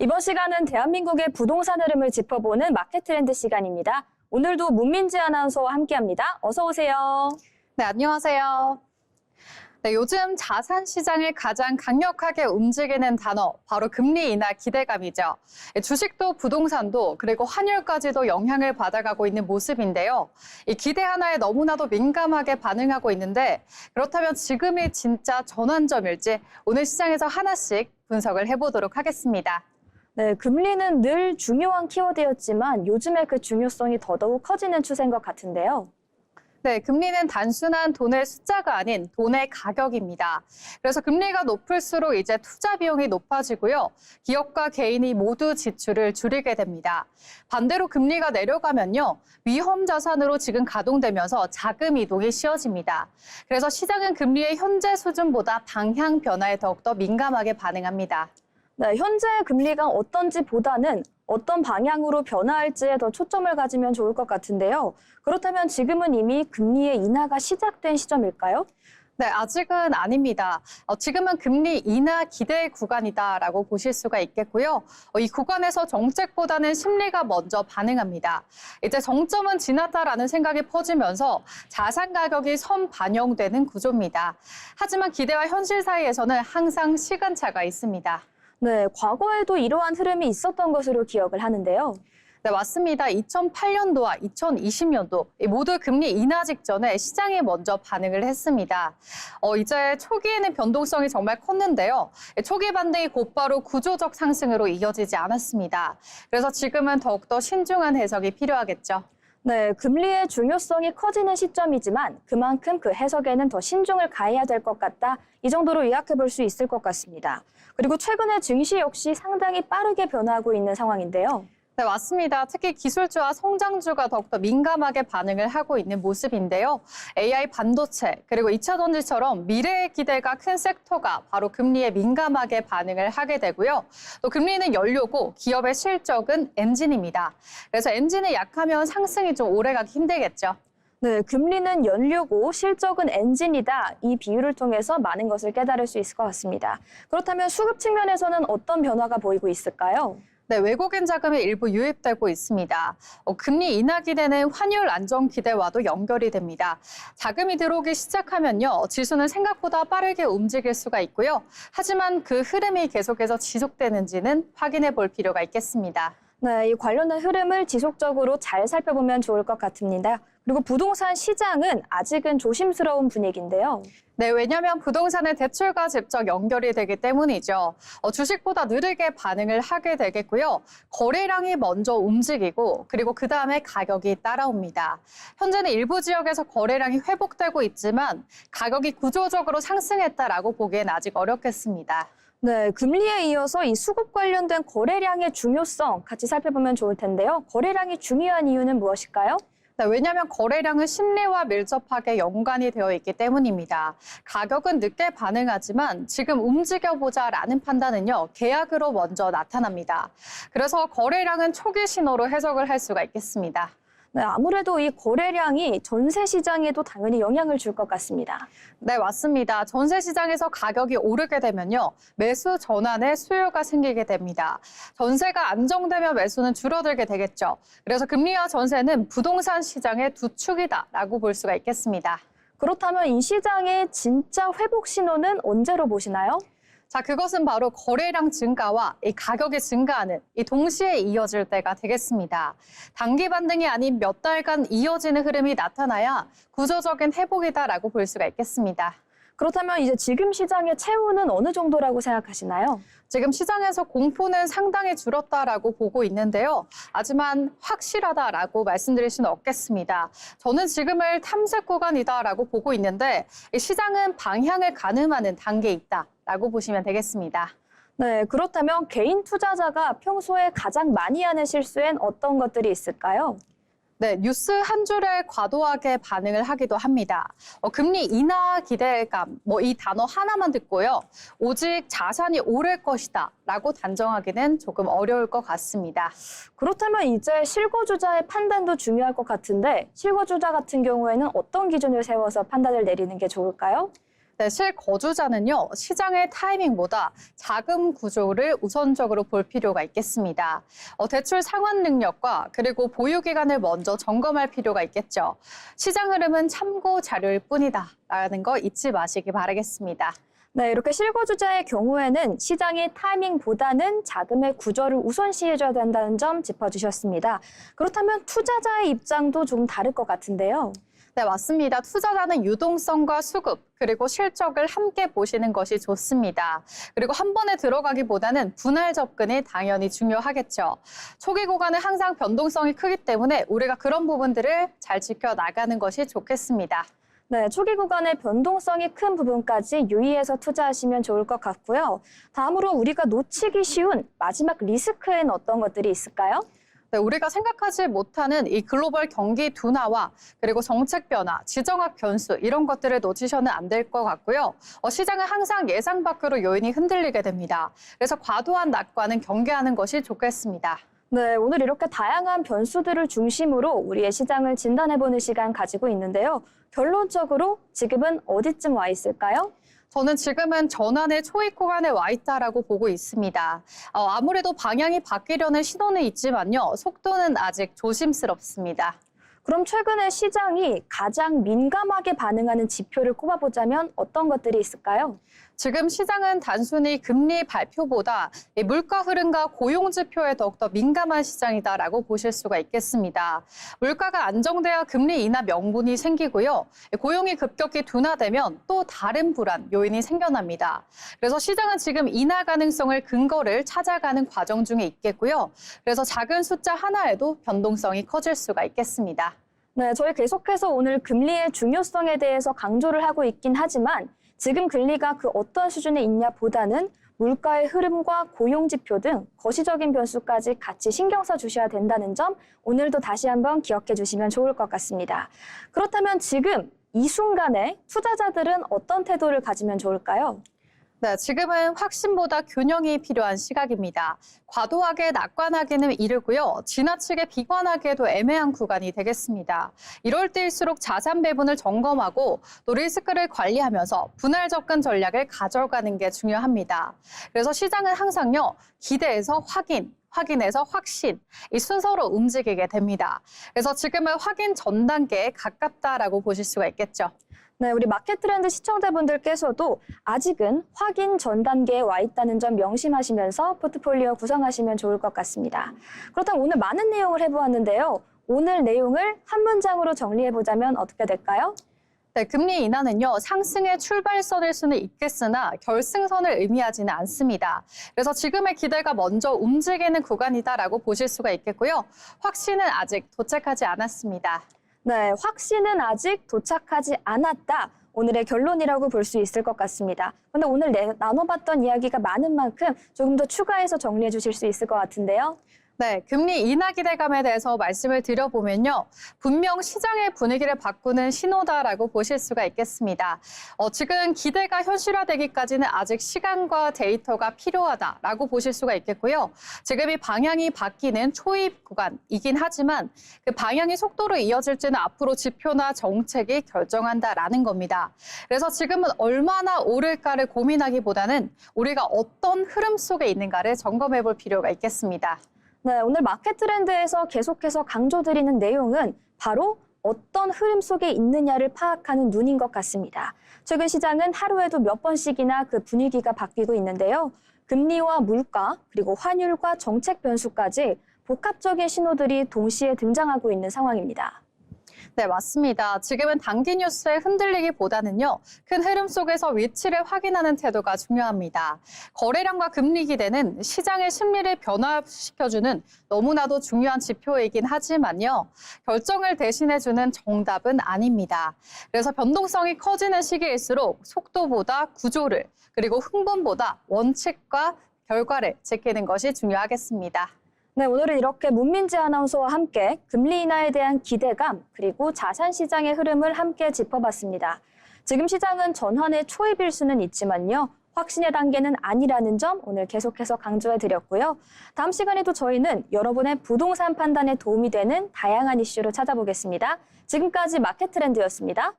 이번 시간은 대한민국의 부동산 흐름을 짚어보는 마켓 트렌드 시간입니다. 오늘도 문민지 아나운서와 함께합니다. 어서 오세요. 네, 안녕하세요. 네, 요즘 자산 시장을 가장 강력하게 움직이는 단어, 바로 금리 인하 기대감이죠. 주식도 부동산도 그리고 환율까지도 영향을 받아가고 있는 모습인데요. 이 기대 하나에 너무나도 민감하게 반응하고 있는데 그렇다면 지금이 진짜 전환점일지 오늘 시장에서 하나씩 분석을 해보도록 하겠습니다. 네, 금리는 늘 중요한 키워드였지만 요즘에 그 중요성이 더더욱 커지는 추세인 것 같은데요. 네, 금리는 단순한 돈의 숫자가 아닌 돈의 가격입니다. 그래서 금리가 높을수록 이제 투자 비용이 높아지고요. 기업과 개인이 모두 지출을 줄이게 됩니다. 반대로 금리가 내려가면요. 위험 자산으로 지금 가동되면서 자금 이동이 쉬워집니다. 그래서 시장은 금리의 현재 수준보다 방향 변화에 더욱더 민감하게 반응합니다. 네, 현재 금리가 어떤지 보다는 어떤 방향으로 변화할지에 더 초점을 가지면 좋을 것 같은데요. 그렇다면 지금은 이미 금리의 인하가 시작된 시점일까요? 네, 아직은 아닙니다. 지금은 금리 인하 기대 구간이다라고 보실 수가 있겠고요. 이 구간에서 정책보다는 심리가 먼저 반응합니다. 이제 정점은 지났다라는 생각이 퍼지면서 자산 가격이 선반영되는 구조입니다. 하지만 기대와 현실 사이에서는 항상 시간차가 있습니다. 네, 과거에도 이러한 흐름이 있었던 것으로 기억을 하는데요. 네, 맞습니다. 2008년도와 2020년도 모두 금리 인하 직전에 시장이 먼저 반응을 했습니다. 이제 초기에는 변동성이 정말 컸는데요. 초기 반등이 곧바로 구조적 상승으로 이어지지 않았습니다. 그래서 지금은 더욱더 신중한 해석이 필요하겠죠. 네, 금리의 중요성이 커지는 시점이지만 그만큼 그 해석에는 더 신중을 가해야 될 것 같다. 이 정도로 요약해 볼 수 있을 것 같습니다. 그리고 최근에 증시 역시 상당히 빠르게 변화하고 있는 상황인데요. 네, 맞습니다. 특히 기술주와 성장주가 더욱더 민감하게 반응을 하고 있는 모습인데요. AI 반도체, 그리고 2차 전지처럼 미래의 기대가 큰 섹터가 바로 금리에 민감하게 반응을 하게 되고요. 또 금리는 연료고 기업의 실적은 엔진입니다. 그래서 엔진이 약하면 상승이 좀 오래가기 힘들겠죠. 네, 금리는 연료고 실적은 엔진이다. 이 비유를 통해서 많은 것을 깨달을 수 있을 것 같습니다. 그렇다면 수급 측면에서는 어떤 변화가 보이고 있을까요? 네, 외국인 자금이 일부 유입되고 있습니다. 금리 인하 기대는 환율 안정 기대와도 연결이 됩니다. 자금이 들어오기 시작하면요, 지수는 생각보다 빠르게 움직일 수가 있고요. 하지만 그 흐름이 계속해서 지속되는지는 확인해 볼 필요가 있겠습니다. 네, 이 관련된 흐름을 지속적으로 잘 살펴보면 좋을 것 같습니다. 그리고 부동산 시장은 아직은 조심스러운 분위기인데요. 네, 왜냐하면 부동산은 대출과 직접 연결이 되기 때문이죠. 주식보다 느리게 반응을 하게 되겠고요. 거래량이 먼저 움직이고 그리고 그다음에 가격이 따라옵니다. 현재는 일부 지역에서 거래량이 회복되고 있지만 가격이 구조적으로 상승했다라고 보기엔 아직 어렵겠습니다. 네, 금리에 이어서 이 수급 관련된 거래량의 중요성 같이 살펴보면 좋을 텐데요. 거래량이 중요한 이유는 무엇일까요? 네, 왜냐하면 거래량은 심리와 밀접하게 연관이 되어 있기 때문입니다. 가격은 늦게 반응하지만 지금 움직여보자라는 판단은요, 계약으로 먼저 나타납니다. 그래서 거래량은 초기 신호로 해석을 할 수가 있겠습니다. 네, 아무래도 이 거래량이 전세 시장에도 당연히 영향을 줄 것 같습니다. 네, 맞습니다. 전세 시장에서 가격이 오르게 되면요, 매수 전환에 수요가 생기게 됩니다. 전세가 안정되면 매수는 줄어들게 되겠죠. 그래서 금리와 전세는 부동산 시장의 두 축이다라고 볼 수가 있겠습니다. 그렇다면 이 시장의 진짜 회복 신호는 언제로 보시나요? 자, 그것은 바로 거래량 증가와 이 가격이 증가하는 이 동시에 이어질 때가 되겠습니다. 단기 반등이 아닌 몇 달간 이어지는 흐름이 나타나야 구조적인 회복이다라고 볼 수가 있겠습니다. 그렇다면 이제 지금 시장의 채우는 어느 정도라고 생각하시나요? 지금 시장에서 공포는 상당히 줄었다라고 보고 있는데요. 하지만 확실하다라고 말씀드릴 수는 없겠습니다. 저는 지금을 탐색 구간이다라고 보고 있는데 이 시장은 방향을 가늠하는 단계에 있다라고 보시면 되겠습니다. 네, 그렇다면 개인 투자자가 평소에 가장 많이 하는 실수엔 어떤 것들이 있을까요? 네, 뉴스 한 줄에 과도하게 반응을 하기도 합니다. 금리 인하 기대감, 이 단어 하나만 듣고요. 오직 자산이 오를 것이다 라고 단정하기는 조금 어려울 것 같습니다. 그렇다면 이제 실거주자의 판단도 중요할 것 같은데 실거주자 같은 경우에는 어떤 기준을 세워서 판단을 내리는 게 좋을까요? 네, 실거주자는요, 시장의 타이밍보다 자금 구조를 우선적으로 볼 필요가 있겠습니다. 대출 상환 능력과 그리고 보유 기간을 먼저 점검할 필요가 있겠죠. 시장 흐름은 참고 자료일 뿐이다라는 거 잊지 마시기 바라겠습니다. 네, 이렇게 실거주자의 경우에는 시장의 타이밍보다는 자금의 구조를 우선시해줘야 된다는 점 짚어주셨습니다. 그렇다면 투자자의 입장도 좀 다를 것 같은데요. 네, 맞습니다. 투자자는 유동성과 수급, 그리고 실적을 함께 보시는 것이 좋습니다. 그리고 한 번에 들어가기보다는 분할 접근이 당연히 중요하겠죠. 초기 구간은 항상 변동성이 크기 때문에 우리가 그런 부분들을 잘 지켜나가는 것이 좋겠습니다. 네, 초기 구간의 변동성이 큰 부분까지 유의해서 투자하시면 좋을 것 같고요. 다음으로 우리가 놓치기 쉬운 마지막 리스크에는 어떤 것들이 있을까요? 네, 우리가 생각하지 못하는 이 글로벌 경기 둔화와 그리고 정책 변화, 지정학 변수 이런 것들을 놓치셔는 안 될 것 같고요. 시장은 항상 예상 밖으로 요인이 흔들리게 됩니다. 그래서 과도한 낙관은 경계하는 것이 좋겠습니다. 네, 오늘 이렇게 다양한 변수들을 중심으로 우리의 시장을 진단해보는 시간 가지고 있는데요. 결론적으로 지금은 어디쯤 와 있을까요? 저는 지금은 전환의 초입 구간에 와 있다라고 보고 있습니다. 아무래도 방향이 바뀌려는 신호는 있지만요. 속도는 아직 조심스럽습니다. 그럼 최근에 시장이 가장 민감하게 반응하는 지표를 꼽아보자면 어떤 것들이 있을까요? 지금 시장은 단순히 금리 발표보다 이 물가 흐름과 고용 지표에 더욱더 민감한 시장이다라고 보실 수가 있겠습니다. 물가가 안정돼야 금리 인하 명분이 생기고요. 고용이 급격히 둔화되면 또 다른 불안 요인이 생겨납니다. 그래서 시장은 지금 인하 가능성을 근거를 찾아가는 과정 중에 있겠고요. 그래서 작은 숫자 하나에도 변동성이 커질 수가 있겠습니다. 네, 저희 계속해서 오늘 금리의 중요성에 대해서 강조를 하고 있긴 하지만 지금 금리가 그 어떤 수준에 있냐 보다는 물가의 흐름과 고용 지표 등 거시적인 변수까지 같이 신경 써 주셔야 된다는 점 오늘도 다시 한번 기억해 주시면 좋을 것 같습니다. 그렇다면 지금 이 순간에 투자자들은 어떤 태도를 가지면 좋을까요? 네, 지금은 확신보다 균형이 필요한 시각입니다. 과도하게 낙관하기는 이르고요. 지나치게 비관하기에도 애매한 구간이 되겠습니다. 이럴 때일수록 자산 배분을 점검하고 또 리스크를 관리하면서 분할 접근 전략을 가져가는 게 중요합니다. 그래서 시장은 항상요. 기대에서 확인에서 확신, 이 순서로 움직이게 됩니다. 그래서 지금은 확인 전 단계에 가깝다라고 보실 수가 있겠죠. 네, 우리 마켓 트렌드 시청자분들께서도 아직은 확인 전 단계에 와 있다는 점 명심하시면서 포트폴리오 구성하시면 좋을 것 같습니다. 그렇다면 오늘 많은 내용을 해보았는데요. 오늘 내용을 한 문장으로 정리해보자면 어떻게 될까요? 네, 금리 인하는요, 상승의 출발선일 수는 있겠으나 결승선을 의미하지는 않습니다. 그래서 지금의 기대가 먼저 움직이는 구간이다라고 보실 수가 있겠고요. 확신은 아직 도착하지 않았습니다. 네, 확신은 아직 도착하지 않았다. 오늘의 결론이라고 볼 수 있을 것 같습니다. 그런데 오늘 나눠봤던 이야기가 많은 만큼 조금 더 추가해서 정리해 주실 수 있을 것 같은데요. 네, 금리 인하 기대감에 대해서 말씀을 드려보면요. 분명 시장의 분위기를 바꾸는 신호다라고 보실 수가 있겠습니다. 지금 기대가 현실화되기까지는 아직 시간과 데이터가 필요하다라고 보실 수가 있겠고요. 지금 이 방향이 바뀌는 초입 구간이긴 하지만 그 방향이 속도로 이어질지는 앞으로 지표나 정책이 결정한다라는 겁니다. 그래서 지금은 얼마나 오를까를 고민하기보다는 우리가 어떤 흐름 속에 있는가를 점검해 볼 필요가 있겠습니다. 네, 오늘 마켓 트렌드에서 계속해서 강조드리는 내용은 바로 어떤 흐름 속에 있느냐를 파악하는 눈인 것 같습니다. 최근 시장은 하루에도 몇 번씩이나 그 분위기가 바뀌고 있는데요. 금리와 물가, 그리고 환율과 정책 변수까지 복합적인 신호들이 동시에 등장하고 있는 상황입니다. 네, 맞습니다. 지금은 단기 뉴스에 흔들리기보다는요. 큰 흐름 속에서 위치를 확인하는 태도가 중요합니다. 거래량과 금리 기대는 시장의 심리를 변화시켜주는 너무나도 중요한 지표이긴 하지만요. 결정을 대신해주는 정답은 아닙니다. 그래서 변동성이 커지는 시기일수록 속도보다 구조를 그리고 흥분보다 원칙과 결과를 지키는 것이 중요하겠습니다. 네, 오늘은 이렇게 문민지 아나운서와 함께 금리 인하에 대한 기대감 그리고 자산 시장의 흐름을 함께 짚어봤습니다. 지금 시장은 전환의 초입일 수는 있지만요. 확신의 단계는 아니라는 점 오늘 계속해서 강조해드렸고요. 다음 시간에도 저희는 여러분의 부동산 판단에 도움이 되는 다양한 이슈로 찾아보겠습니다. 지금까지 마켓 트렌드였습니다.